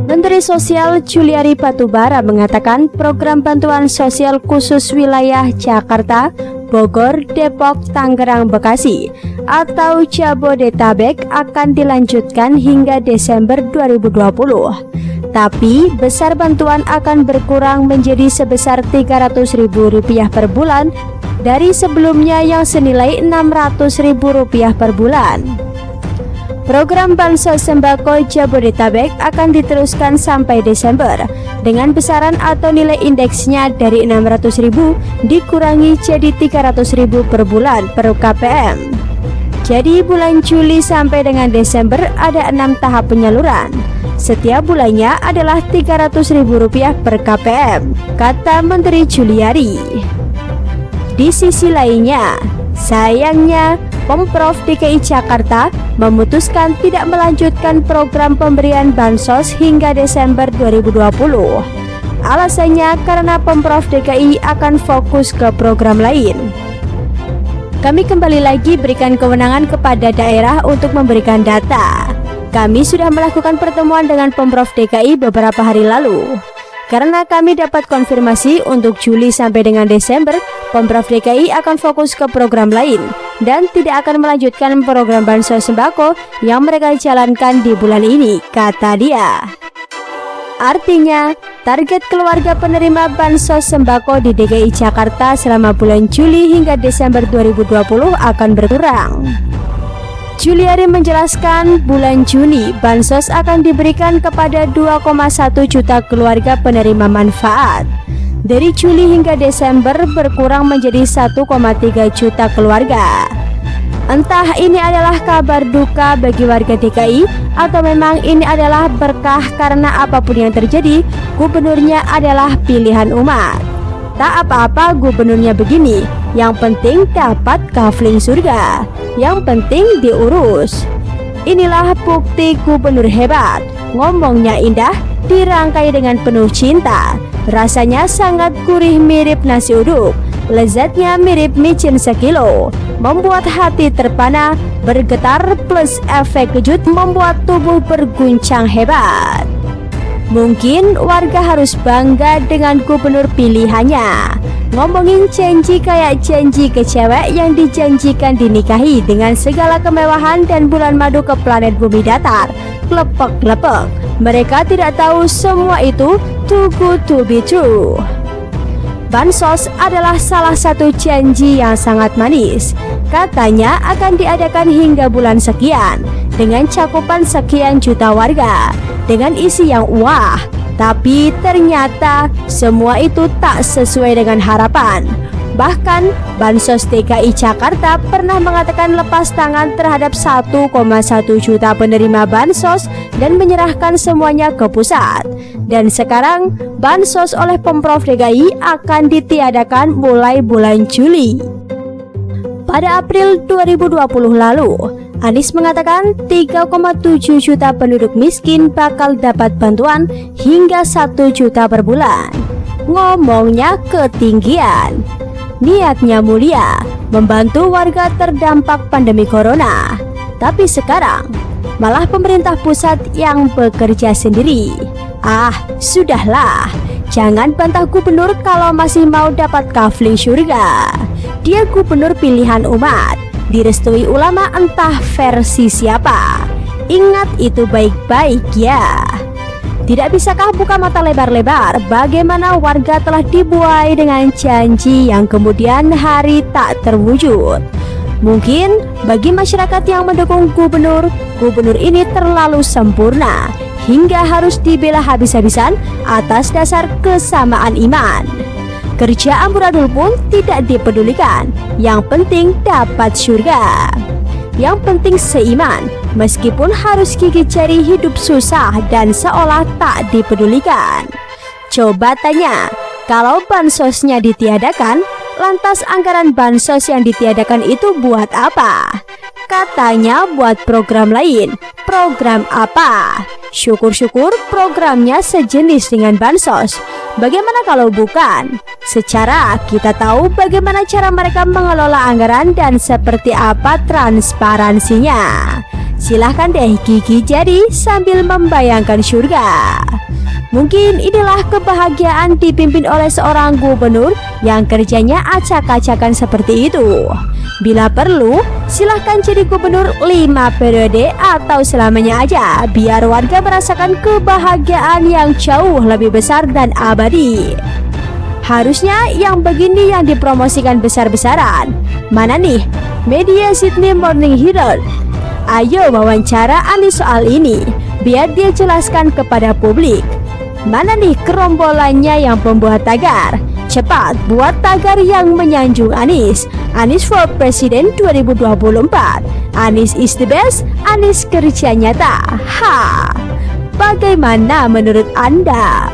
Menteri Sosial Juliari Batubara mengatakan program bantuan sosial khusus wilayah Jakarta, Bogor, Depok, Tangerang, Bekasi atau Jabodetabek akan dilanjutkan hingga Desember 2020. Tapi besar bantuan akan berkurang menjadi sebesar Rp300.000 per bulan dari sebelumnya yang senilai Rp600.000 per bulan. Program Bansos Sembako Jabodetabek akan diteruskan sampai Desember dengan besaran atau nilai indeksnya dari 600.000 dikurangi jadi 300.000 per bulan per KPM. Jadi bulan Juli sampai dengan Desember ada 6 tahap penyaluran. Setiap bulannya adalah Rp300.000 per KPM, kata Menteri Juliari. Di sisi lainnya, sayangnya Pemprov DKI Jakarta memutuskan tidak melanjutkan program pemberian bansos hingga Desember 2020. Alasannya karena Pemprov DKI akan fokus ke program lain. Kami kembali lagi berikan kewenangan kepada daerah untuk memberikan data. Kami sudah melakukan pertemuan dengan Pemprov DKI beberapa hari lalu. Karena kami dapat konfirmasi untuk Juli sampai dengan Desember, Pemprov DKI akan fokus ke program lain dan tidak akan melanjutkan program bansos sembako yang mereka jalankan di bulan ini, kata dia. Artinya, target keluarga penerima bansos sembako di DKI Jakarta selama bulan Juli hingga Desember 2020 akan berkurang. Juliari menjelaskan bulan Juni bansos akan diberikan kepada 2,1 juta keluarga penerima manfaat. Dari Juli hingga Desember berkurang menjadi 1,3 juta keluarga. Entah ini adalah kabar duka bagi warga DKI atau memang ini adalah berkah karena apapun yang terjadi, gubernurnya adalah pilihan umat. Tak apa-apa gubernurnya begini, yang penting dapat kafling surga, yang penting diurus. Inilah bukti gubernur hebat, ngomongnya indah, dirangkai dengan penuh cinta. Rasanya sangat gurih mirip nasi uduk, lezatnya mirip micin sekilo, membuat hati terpana, bergetar plus efek kejut membuat tubuh berguncang hebat. Mungkin warga harus bangga dengan gubernur pilihannya. Ngomongin janji kayak janji ke cewek yang dijanjikan dinikahi dengan segala kemewahan dan bulan madu ke planet bumi datar. Klepek-klepek. Mereka tidak tahu semua itu too good to be true. Bansos adalah salah satu janji yang sangat manis. Katanya akan diadakan hingga bulan sekian dengan cakupan sekian juta warga dengan isi yang wah, tapi ternyata semua itu tak sesuai dengan harapan. Bahkan Bansos DKI Jakarta pernah mengatakan lepas tangan terhadap 1,1 juta penerima bansos dan menyerahkan semuanya ke pusat. Dan sekarang bansos oleh Pemprov DKI akan ditiadakan mulai bulan Juli. Pada April 2020 lalu, Anies mengatakan 3,7 juta penduduk miskin bakal dapat bantuan hingga 1 juta per bulan. Ngomongnya ketinggian. Niatnya mulia, membantu warga terdampak pandemi corona. Tapi sekarang, malah pemerintah pusat yang bekerja sendiri. Ah, sudahlah. Jangan bantah gubernur kalau masih mau dapat kafling surga. Dia gubernur pilihan umat, direstui ulama entah versi siapa. Ingat itu baik-baik ya. Tidak bisakah buka mata lebar-lebar bagaimana warga telah dibuai dengan janji yang kemudian hari tak terwujud. Mungkin bagi masyarakat yang mendukung gubernur ini terlalu sempurna hingga harus dibela habis-habisan atas dasar kesamaan iman. Kerja amburadul pun tidak dipedulikan, yang penting dapat surga. Yang penting seiman, meskipun harus gigit jari hidup susah dan seolah tak dipedulikan. Coba tanya, kalau bansosnya ditiadakan, lantas anggaran bansos yang ditiadakan itu buat apa? Katanya buat program lain. Program apa? Syukur-syukur programnya sejenis dengan bansos. Bagaimana kalau bukan? Secara kita tahu bagaimana cara mereka mengelola anggaran dan seperti apa transparansinya. Silahkan deh gigih jari sambil membayangkan surga. Mungkin inilah kebahagiaan dipimpin oleh seorang gubernur yang kerjanya acak-acakan seperti itu. Bila perlu, silahkan jadi gubernur 5 periode atau selamanya aja, biar warga merasakan kebahagiaan yang jauh lebih besar dan abadi. Harusnya yang begini yang dipromosikan besar-besaran. Mana nih media Sydney Morning Herald? Ayo wawancara Anies soal ini, biar dia jelaskan kepada publik. Mana nih kerombolannya yang pembuat tagar? Cepat buat tagar yang menyanjung Anies. Anies for Presiden 2024. Anies is the best. Anies kerja nyata. Ha. Bagaimana menurut Anda?